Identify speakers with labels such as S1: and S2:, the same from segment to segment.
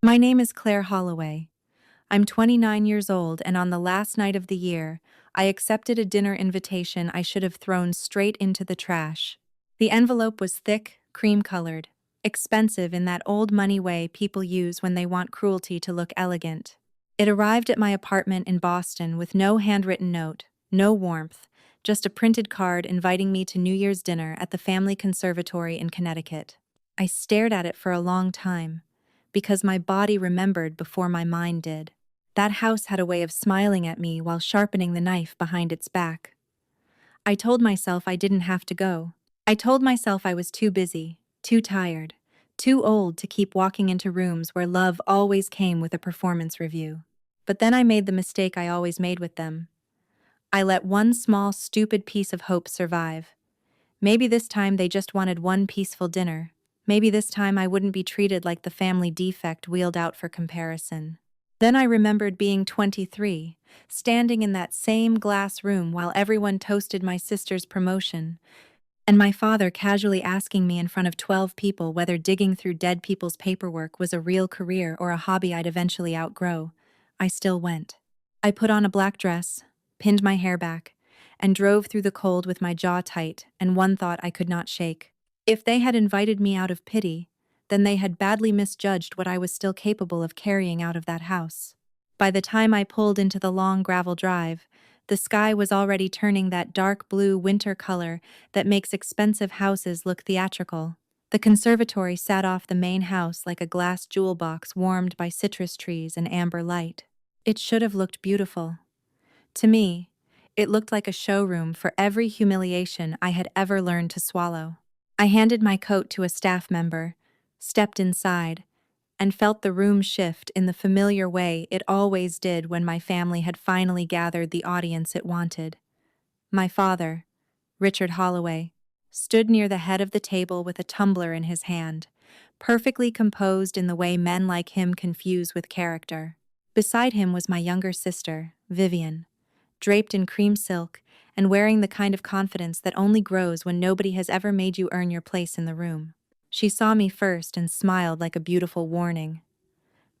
S1: My name is Claire Holloway. I'm 29 years old, and on the last night of the year, I accepted a dinner invitation I should have thrown straight into the trash. The envelope was thick, cream-colored, expensive in that old money way people use when they want cruelty to look elegant. It arrived at my apartment in Boston with no handwritten note, no warmth, just a printed card inviting me to New Year's dinner at the family conservatory in Connecticut. I stared at it for a long time, because my body remembered before my mind did. That house had a way of smiling at me while sharpening the knife behind its back. I told myself I didn't have to go. I told myself I was too busy, too tired, too old to keep walking into rooms where love always came with a performance review. But then I made the mistake I always made with them. I let one small, stupid piece of hope survive. Maybe this time they just wanted one peaceful dinner. Maybe this time I wouldn't be treated like the family defect wheeled out for comparison. Then I remembered being 23, standing in that same glass room while everyone toasted my sister's promotion, and my father casually asking me in front of 12 people whether digging through dead people's paperwork was a real career or a hobby I'd eventually outgrow. I still went. I put on a black dress, pinned my hair back, and drove through the cold with my jaw tight and one thought I could not shake. If they had invited me out of pity, then they had badly misjudged what I was still capable of carrying out of that house. By the time I pulled into the long gravel drive, the sky was already turning that dark blue winter color that makes expensive houses look theatrical. The conservatory sat off the main house like a glass jewel box warmed by citrus trees and amber light. It should have looked beautiful. To me, it looked like a showroom for every humiliation I had ever learned to swallow. I handed my coat to a staff member, stepped inside, and felt the room shift in the familiar way it always did when my family had finally gathered the audience it wanted. My father, Richard Holloway, stood near the head of the table with a tumbler in his hand, perfectly composed in the way men like him confuse with character. Beside him was my younger sister, Vivian, draped in cream silk and wearing the kind of confidence that only grows when nobody has ever made you earn your place in the room. She saw me first and smiled like a beautiful warning.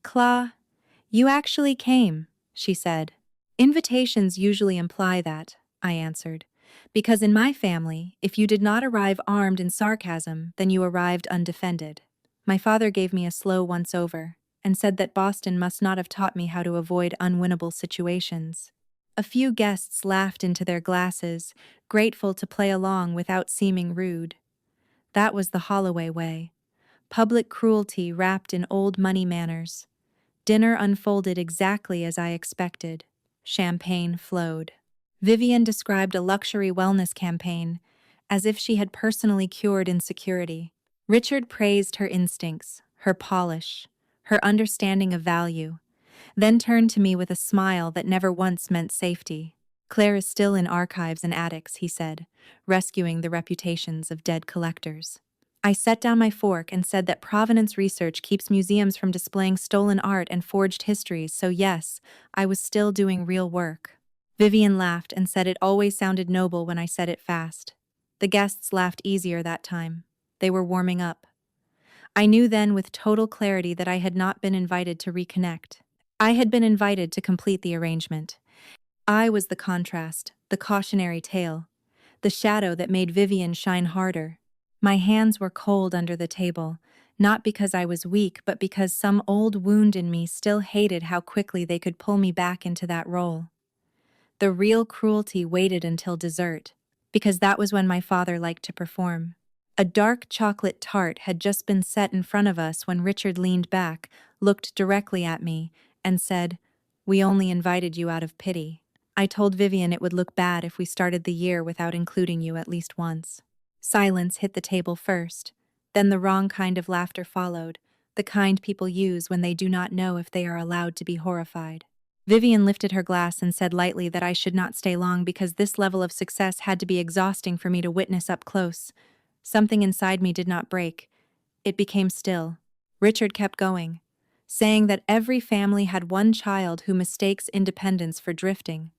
S1: "Cla, you actually came," she said. "Invitations usually imply that," I answered, "because in my family, if you did not arrive armed in sarcasm, then you arrived undefended." My father gave me a slow once-over and said that Boston must not have taught me how to avoid unwinnable situations. A few guests laughed into their glasses, grateful to play along without seeming rude. That was the Holloway way. Public cruelty wrapped in old money manners. Dinner unfolded exactly as I expected. Champagne flowed. Vivian described a luxury wellness campaign, as if she had personally cured insecurity. Richard praised her instincts, her polish, her understanding of value, then turned to me with a smile that never once meant safety. "Claire is still in archives and attics," he said, rescuing the reputations of dead collectors. I set down my fork and said that provenance research keeps museums from displaying stolen art and forged histories, so yes, I was still doing real work. Vivian laughed and said it always sounded noble when I said it fast. The guests laughed easier that time. They were warming up. I knew then with total clarity that I had not been invited to reconnect. I had been invited to complete the arrangement. I was the contrast, the cautionary tale, the shadow that made Vivian shine harder. My hands were cold under the table, not because I was weak, but because some old wound in me still hated how quickly they could pull me back into that role. The real cruelty waited until dessert, because that was when my father liked to perform. A dark chocolate tart had just been set in front of us when Richard leaned back, looked directly at me, and said, "We only invited you out of pity." I told Vivian it would look bad if we started the year without including you at least once. Silence hit the table first, then the wrong kind of laughter followed, the kind people use when they do not know if they are allowed to be horrified. Vivian lifted her glass and said lightly that I should not stay long because this level of success had to be exhausting for me to witness up close. Something inside me did not break. It became still. Richard kept going, saying that every family had one child who mistakes independence for drifting.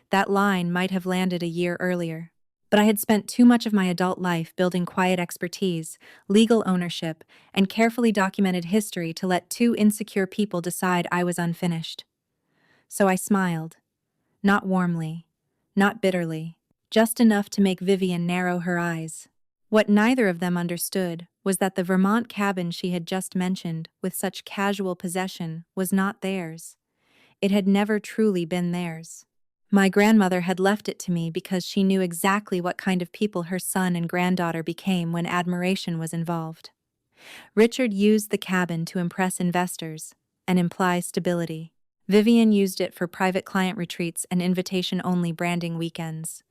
S1: That line might have landed a year earlier. But I had spent too much of my adult life building quiet expertise, legal ownership, and carefully documented history to let two insecure people decide I was unfinished. So I smiled. Not warmly, not bitterly, just enough to make Vivian narrow her eyes. What neither of them understood was that the Vermont cabin she had just mentioned with such casual possession was not theirs. It had never truly been theirs. My grandmother had left it to me because she knew exactly what kind of people her son and granddaughter became when admiration was involved. Richard used the cabin to impress investors and imply stability. Vivian used it for private client retreats and invitation-only branding weekends.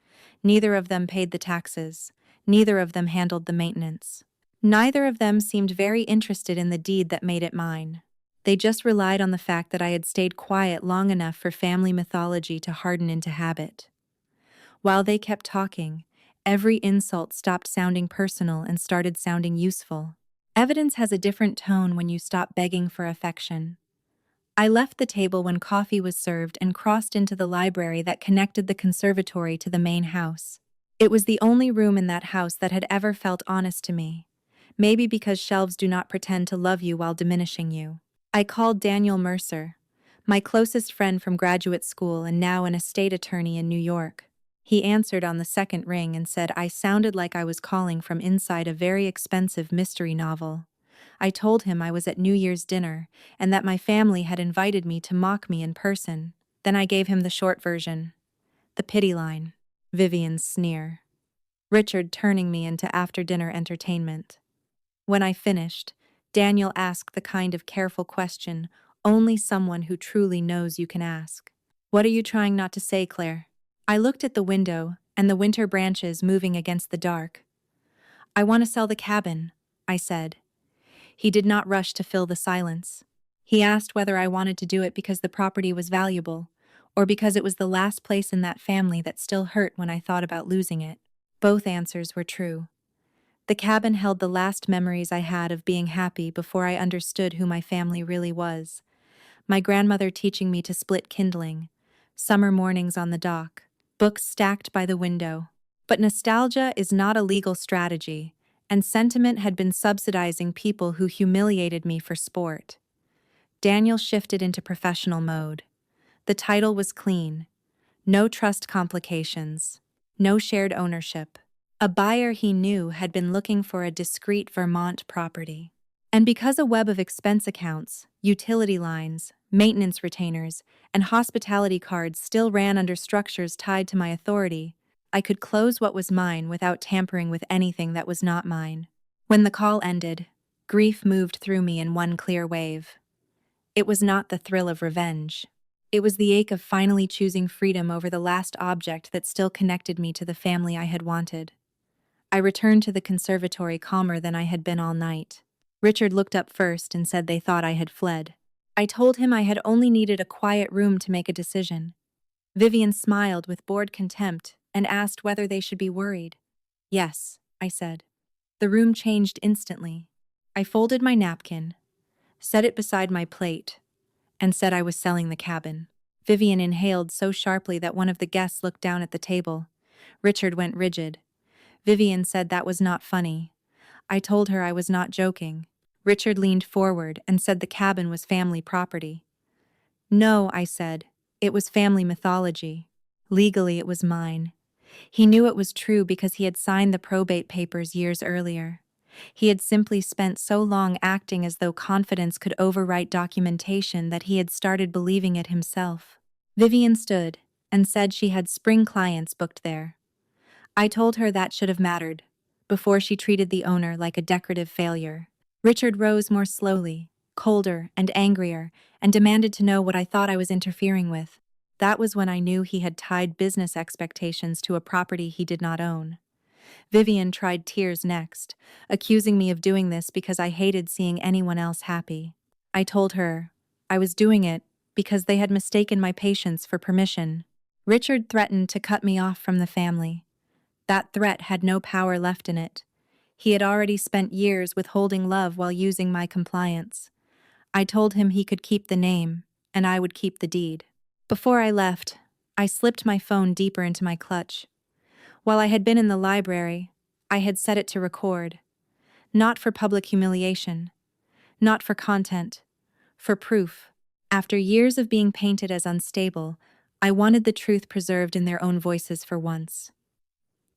S1: Neither of them paid the taxes. Neither of them handled the maintenance. Neither of them seemed very interested in the deed that made it mine. They just relied on the fact that I had stayed quiet long enough for family mythology to harden into habit. While they kept talking, every insult stopped sounding personal and started sounding useful. Evidence has a different tone when you stop begging for affection. I left the table when coffee was served and crossed into the library that connected the conservatory to the main house. It was the only room in that house that had ever felt honest to me. Maybe because shelves do not pretend to love you while diminishing you. I called Daniel Mercer, my closest friend from graduate school and now an estate attorney in New York. He answered on the second ring and said I sounded like I was calling from inside a very expensive mystery novel. I told him I was at New Year's dinner and that my family had invited me to mock me in person. Then I gave him the short version. The pity line. Vivian's sneer. Richard turning me into after-dinner entertainment. When I finished, Daniel asked the kind of careful question only someone who truly knows you can ask. What are you trying not to say, Claire? I looked at the window and the winter branches moving against the dark. I want to sell the cabin, I said. He did not rush to fill the silence. He asked whether I wanted to do it because the property was valuable, or because it was the last place in that family that still hurt when I thought about losing it. Both answers were true. The cabin held the last memories I had of being happy before I understood who my family really was. My grandmother teaching me to split kindling, summer mornings on the dock, books stacked by the window. But nostalgia is not a legal strategy, and sentiment had been subsidizing people who humiliated me for sport. Daniel shifted into professional mode. The title was clean. No trust complications. No shared ownership. A buyer he knew had been looking for a discreet Vermont property. And because a web of expense accounts, utility lines, maintenance retainers, and hospitality cards still ran under structures tied to my authority, I could close what was mine without tampering with anything that was not mine. When the call ended, grief moved through me in one clear wave. It was not the thrill of revenge. It was the ache of finally choosing freedom over the last object that still connected me to the family I had wanted. I returned to the conservatory calmer than I had been all night. Richard looked up first and said they thought I had fled. I told him I had only needed a quiet room to make a decision. Vivian smiled with bored contempt and asked whether they should be worried. Yes, I said. The room changed instantly. I folded my napkin, set it beside my plate, and said I was selling the cabin. Vivian inhaled so sharply that one of the guests looked down at the table. Richard went rigid. Vivian said that was not funny. I told her I was not joking. Richard leaned forward and said the cabin was family property. No, I said. It was family mythology. Legally, it was mine. He knew it was true because he had signed the probate papers years earlier. He had simply spent so long acting as though confidence could overwrite documentation that he had started believing it himself. Vivian stood and said she had spring clients booked there. I told her that should have mattered, before she treated the owner like a decorative failure. Richard rose more slowly, colder and angrier, and demanded to know what I thought I was interfering with. That was when I knew he had tied business expectations to a property he did not own. Vivian tried tears next, accusing me of doing this because I hated seeing anyone else happy. I told her I was doing it because they had mistaken my patience for permission. Richard threatened to cut me off from the family. That threat had no power left in it. He had already spent years withholding love while using my compliance. I told him he could keep the name, and I would keep the deed. Before I left, I slipped my phone deeper into my clutch. While I had been in the library, I had set it to record, not for public humiliation, not for content, for proof. After years of being painted as unstable, I wanted the truth preserved in their own voices for once.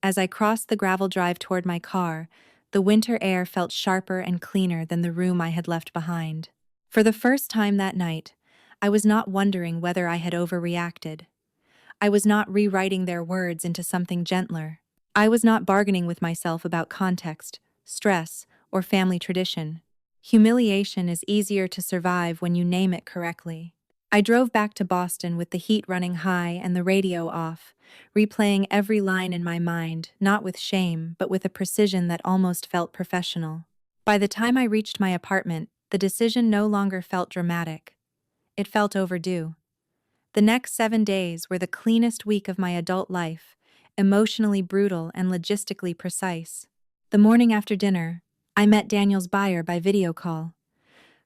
S1: As I crossed the gravel drive toward my car, the winter air felt sharper and cleaner than the room I had left behind. For the first time that night, I was not wondering whether I had overreacted. I was not rewriting their words into something gentler. I was not bargaining with myself about context, stress, or family tradition. Humiliation is easier to survive when you name it correctly. I drove back to Boston with the heat running high and the radio off, replaying every line in my mind, not with shame, but with a precision that almost felt professional. By the time I reached my apartment, the decision no longer felt dramatic. It felt overdue. The next 7 days were the cleanest week of my adult life, emotionally brutal and logistically precise. The morning after dinner, I met Daniel's buyer by video call.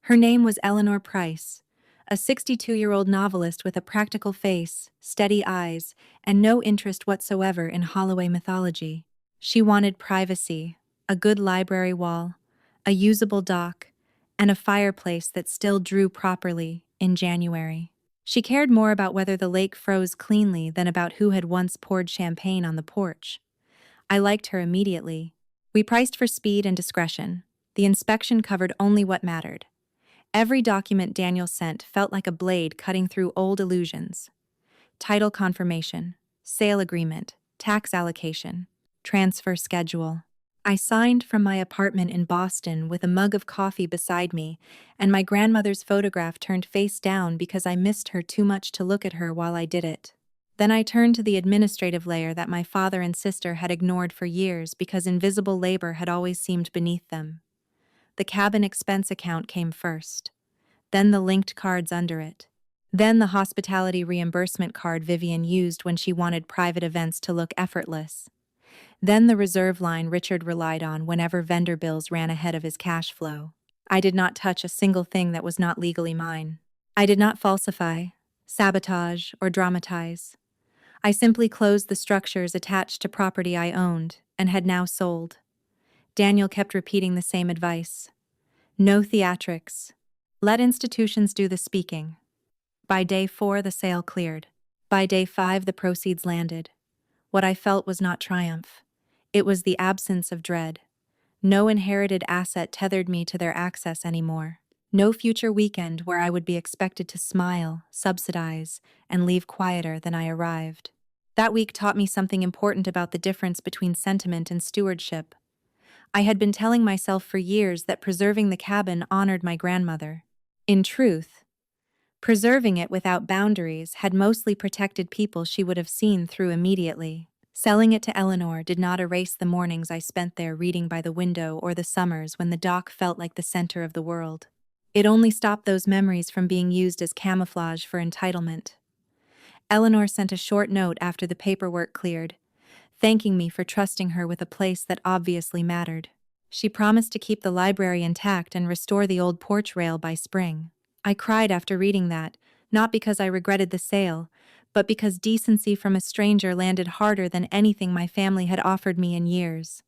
S1: Her name was Eleanor Price, a 62-year-old novelist with a practical face, steady eyes, and no interest whatsoever in Holloway mythology. She wanted privacy, a good library wall, a usable dock, and a fireplace that still drew properly in January. She cared more about whether the lake froze cleanly than about who had once poured champagne on the porch. I liked her immediately. We priced for speed and discretion. The inspection covered only what mattered. Every document Daniel sent felt like a blade cutting through old illusions. Title confirmation, sale agreement, tax allocation, transfer schedule. I signed from my apartment in Boston with a mug of coffee beside me, and my grandmother's photograph turned face down because I missed her too much to look at her while I did it. Then I turned to the administrative layer that my father and sister had ignored for years because invisible labor had always seemed beneath them. The cabin expense account came first, then the linked cards under it, then the hospitality reimbursement card Vivian used when she wanted private events to look effortless. Then the reserve line Richard relied on whenever vendor bills ran ahead of his cash flow. I did not touch a single thing that was not legally mine. I did not falsify, sabotage, or dramatize. I simply closed the structures attached to property I owned and had now sold. Daniel kept repeating the same advice. No theatrics. Let institutions do the speaking. By day 4, the sale cleared. By day 5, the proceeds landed. What I felt was not triumph. It was the absence of dread. No inherited asset tethered me to their access anymore. No future weekend where I would be expected to smile, subsidize, and leave quieter than I arrived. That week taught me something important about the difference between sentiment and stewardship. I had been telling myself for years that preserving the cabin honored my grandmother. In truth, preserving it without boundaries had mostly protected people she would have seen through immediately. Selling it to Eleanor did not erase the mornings I spent there reading by the window or the summers when the dock felt like the center of the world. It only stopped those memories from being used as camouflage for entitlement. Eleanor sent a short note after the paperwork cleared, thanking me for trusting her with a place that obviously mattered. She promised to keep the library intact and restore the old porch rail by spring. I cried after reading that, not because I regretted the sale, but because decency from a stranger landed harder than anything my family had offered me in years.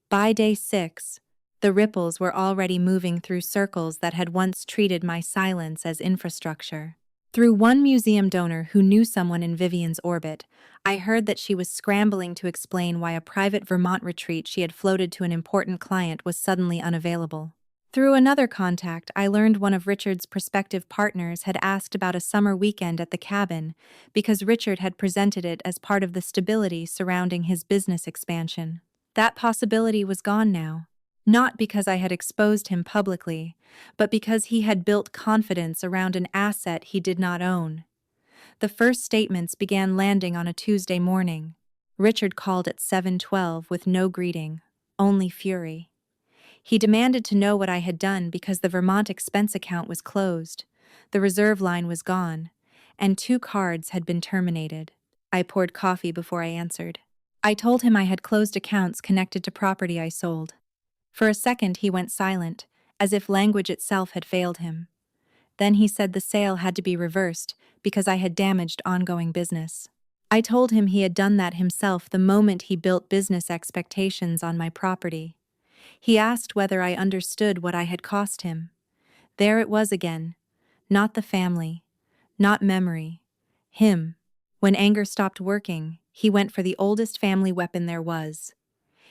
S1: By day 6, the ripples were already moving through circles that had once treated my silence as infrastructure. Through one museum donor who knew someone in Vivian's orbit, I heard that she was scrambling to explain why a private Vermont retreat she had floated to an important client was suddenly unavailable. Through another contact, I learned one of Richard's prospective partners had asked about a summer weekend at the cabin because Richard had presented it as part of the stability surrounding his business expansion. That possibility was gone now. Not because I had exposed him publicly, but because he had built confidence around an asset he did not own. The first statements began landing on a Tuesday morning. Richard called at 7:12 with no greeting, only fury. He demanded to know what I had done because the Vermont expense account was closed, the reserve line was gone, and 2 cards had been terminated. I poured coffee before I answered. I told him I had closed accounts connected to property I sold. For a second he went silent, as if language itself had failed him. Then he said the sale had to be reversed because I had damaged ongoing business. I told him he had done that himself the moment he built business expectations on my property. He asked whether I understood what I had cost him. There it was again. Not the family. Not memory. Him. When anger stopped working, he went for the oldest family weapon there was.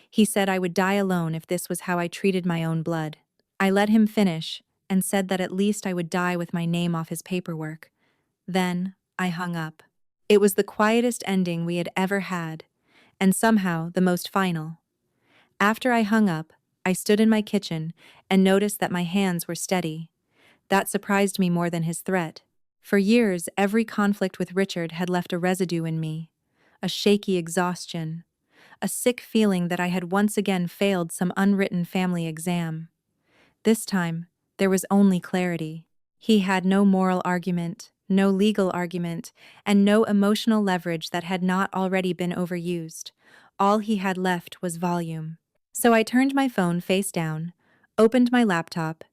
S1: He said I would die alone if this was how I treated my own blood. I let him finish and said that at least I would die with my name off his paperwork. Then, I hung up. It was the quietest ending we had ever had, and somehow the most final. After I hung up, I stood in my kitchen and noticed that my hands were steady. That surprised me more than his threat. For years, every conflict with Richard had left a residue in me, a shaky exhaustion, a sick feeling that I had once again failed some unwritten family exam. This time, there was only clarity. He had no moral argument, no legal argument, and no emotional leverage that had not already been overused. All he had left was volume. So I turned my phone face down, opened my laptop,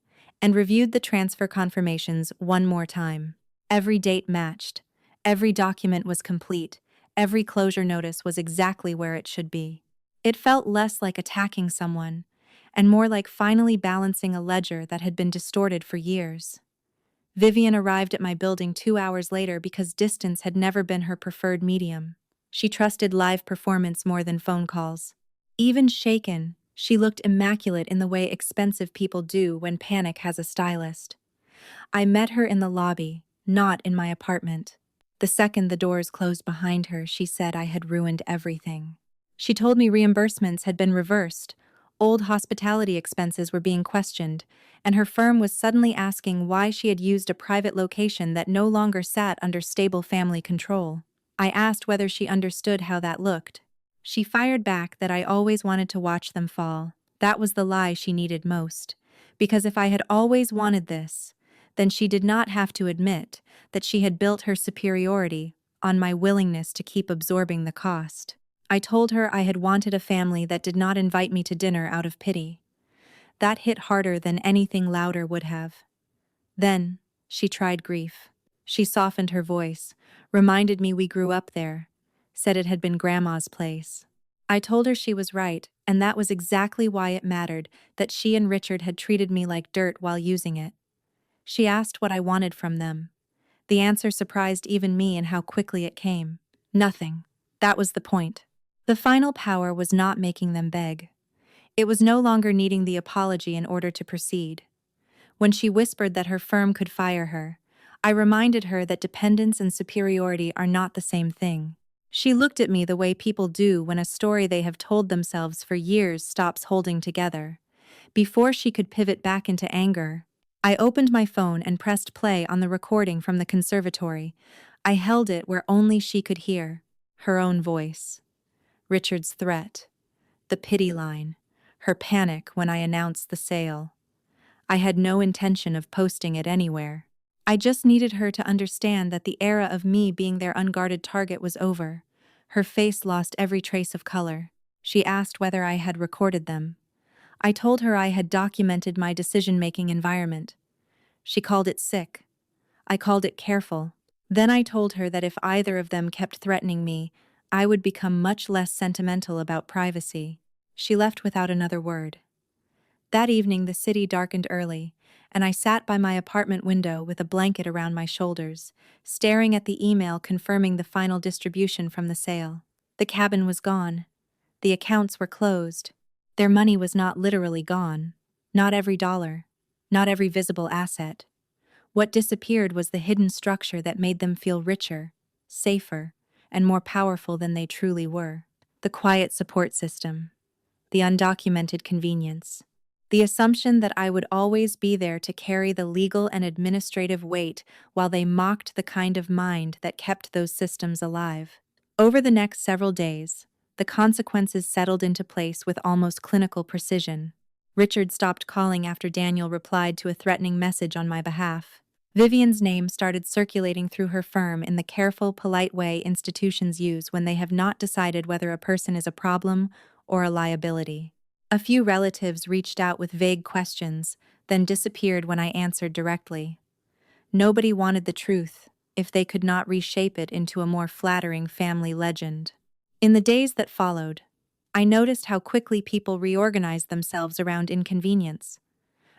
S1: and reviewed the transfer confirmations one more time. Every date matched. Every document was complete. Every closure notice was exactly where it should be. It felt less like attacking someone, and more like finally balancing a ledger that had been distorted for years. Vivian arrived at my building 2 hours later because distance had never been her preferred medium. She trusted live performance more than phone calls. Even shaken, she looked immaculate in the way expensive people do when panic has a stylist. I met her in the lobby, not in my apartment. The second the doors closed behind her, she said I had ruined everything. She told me reimbursements had been reversed, old hospitality expenses were being questioned, and her firm was suddenly asking why she had used a private location that no longer sat under stable family control. I asked whether she understood how that looked. She fired back that I always wanted to watch them fall. That was the lie she needed most. Because if I had always wanted this, then she did not have to admit that she had built her superiority on my willingness to keep absorbing the cost. I told her I had wanted a family that did not invite me to dinner out of pity. That hit harder than anything louder would have. Then, she tried grief. She softened her voice, reminded me we grew up there, said it had been Grandma's place. I told her she was right, and that was exactly why it mattered that she and Richard had treated me like dirt while using it. She asked what I wanted from them. The answer surprised even me in how quickly it came. Nothing. That was the point. The final power was not making them beg. It was no longer needing the apology in order to proceed. When she whispered that her firm could fire her, I reminded her that dependence and superiority are not the same thing. She looked at me the way people do when a story they have told themselves for years stops holding together. Before she could pivot back into anger, I opened my phone and pressed play on the recording from the conservatory. I held it where only she could hear her own voice. Richard's threat, the pity line, her panic when I announced the sale. I had no intention of posting it anywhere. I just needed her to understand that the era of me being their unguarded target was over. Her face lost every trace of color. She asked whether I had recorded them. I told her I had documented my decision-making environment. She called it sick. I called it careful. Then I told her that if either of them kept threatening me, I would become much less sentimental about privacy. She left without another word. That evening the city darkened early, and I sat by my apartment window with a blanket around my shoulders, staring at the email confirming the final distribution from the sale. The cabin was gone. The accounts were closed. Their money was not literally gone. Not every dollar. Not every visible asset. What disappeared was the hidden structure that made them feel richer, safer, and more powerful than they truly were. The quiet support system. The undocumented convenience. The assumption that I would always be there to carry the legal and administrative weight while they mocked the kind of mind that kept those systems alive. Over the next several days, the consequences settled into place with almost clinical precision. Richard stopped calling after Daniel replied to a threatening message on my behalf. Vivian's name started circulating through her firm in the careful, polite way institutions use when they have not decided whether a person is a problem or a liability. A few relatives reached out with vague questions, then disappeared when I answered directly. Nobody wanted the truth, if they could not reshape it into a more flattering family legend. In the days that followed, I noticed how quickly people reorganized themselves around inconvenience.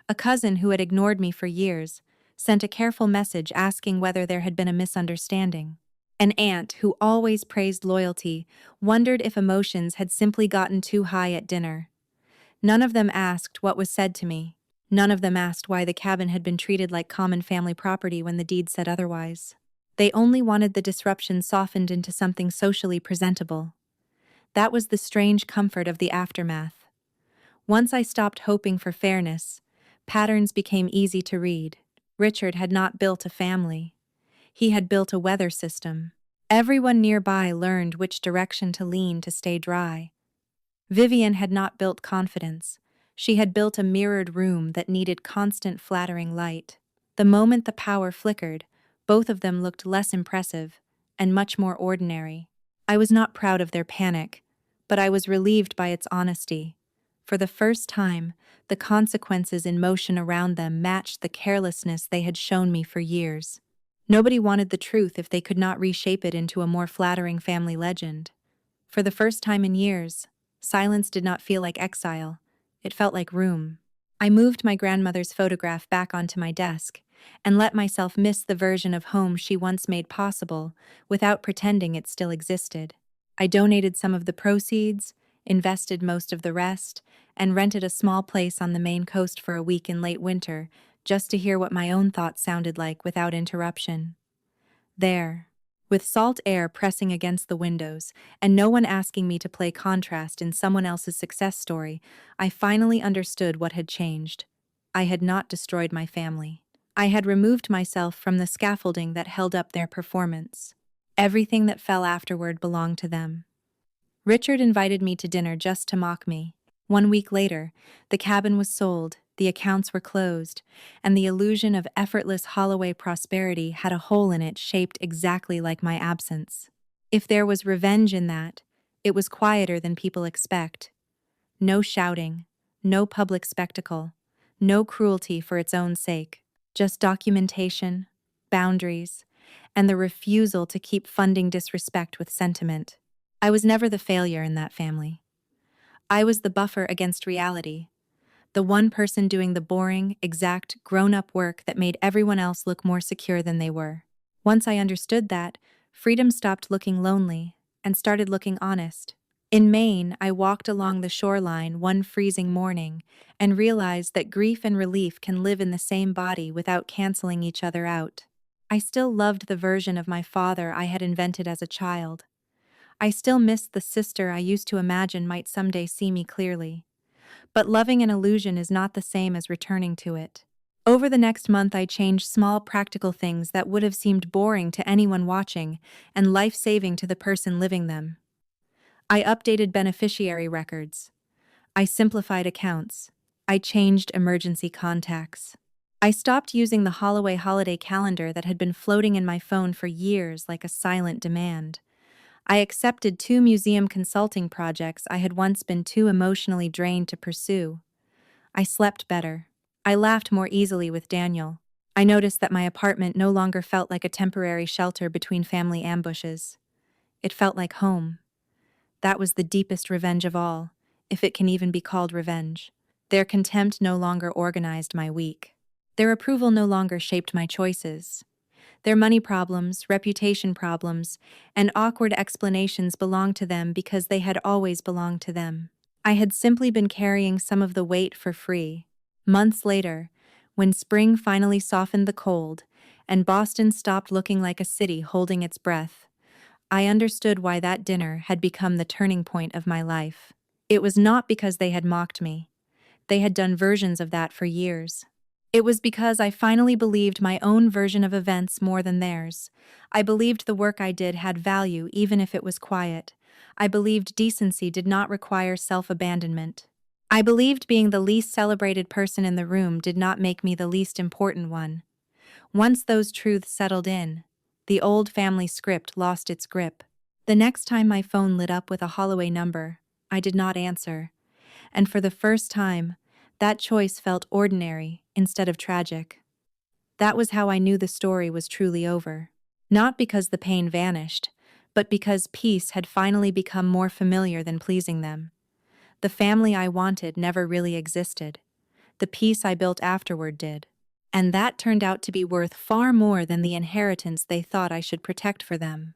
S1: A cousin who had ignored me for years sent a careful message asking whether there had been a misunderstanding. An aunt who always praised loyalty wondered if emotions had simply gotten too high at dinner. None of them asked what was said to me. None of them asked why the cabin had been treated like common family property when the deed said otherwise. They only wanted the disruption softened into something socially presentable. That was the strange comfort of the aftermath. Once I stopped hoping for fairness, patterns became easy to read. Richard had not built a family. He had built a weather system. Everyone nearby learned which direction to lean to stay dry. Vivian had not built confidence. She had built a mirrored room that needed constant flattering light. The moment the power flickered, both of them looked less impressive and much more ordinary. I was not proud of their panic, but I was relieved by its honesty. For the first time, the consequences in motion around them matched the carelessness they had shown me for years. Nobody wanted the truth if they could not reshape it into a more flattering family legend. For the first time in years, silence did not feel like exile. It felt like room. I moved my grandmother's photograph back onto my desk and let myself miss the version of home she once made possible without pretending it still existed. I donated some of the proceeds, invested most of the rest, and rented a small place on the Maine coast for a week in late winter just to hear what my own thoughts sounded like without interruption. There, with salt air pressing against the windows and no one asking me to play contrast in someone else's success story, I finally understood what had changed. I had not destroyed my family. I had removed myself from the scaffolding that held up their performance. Everything that fell afterward belonged to them. Richard invited me to dinner just to mock me. 1 week later, the cabin was sold, the accounts were closed, and the illusion of effortless Holloway prosperity had a hole in it shaped exactly like my absence. If there was revenge in that, it was quieter than people expect. No shouting, no public spectacle, no cruelty for its own sake, just documentation, boundaries, and the refusal to keep funding disrespect with sentiment. I was never the failure in that family. I was the buffer against reality, the one person doing the boring, exact, grown-up work that made everyone else look more secure than they were. Once I understood that, freedom stopped looking lonely and started looking honest. In Maine, I walked along the shoreline one freezing morning and realized that grief and relief can live in the same body without canceling each other out. I still loved the version of my father I had invented as a child. I still missed the sister I used to imagine might someday see me clearly. But loving an illusion is not the same as returning to it. Over the next month, I changed small practical things that would have seemed boring to anyone watching and life-saving to the person living them. I updated beneficiary records. I simplified accounts. I changed emergency contacts. I stopped using the Holloway holiday calendar that had been floating in my phone for years like a silent demand. I accepted 2 museum consulting projects I had once been too emotionally drained to pursue. I slept better. I laughed more easily with Daniel. I noticed that my apartment no longer felt like a temporary shelter between family ambushes. It felt like home. That was the deepest revenge of all, if it can even be called revenge. Their contempt no longer organized my week. Their approval no longer shaped my choices. Their money problems, reputation problems, and awkward explanations belonged to them because they had always belonged to them. I had simply been carrying some of the weight for free. Months later, when spring finally softened the cold, and Boston stopped looking like a city holding its breath, I understood why that dinner had become the turning point of my life. It was not because they had mocked me. They had done versions of that for years. It was because I finally believed my own version of events more than theirs. I believed the work I did had value even if it was quiet. I believed decency did not require self-abandonment. I believed being the least celebrated person in the room did not make me the least important one. Once those truths settled in, the old family script lost its grip. The next time my phone lit up with a Holloway number, I did not answer. And for the first time, that choice felt ordinary instead of tragic. That was how I knew the story was truly over. Not because the pain vanished, but because peace had finally become more familiar than pleasing them. The family I wanted never really existed. The peace I built afterward did. And that turned out to be worth far more than the inheritance they thought I should protect for them.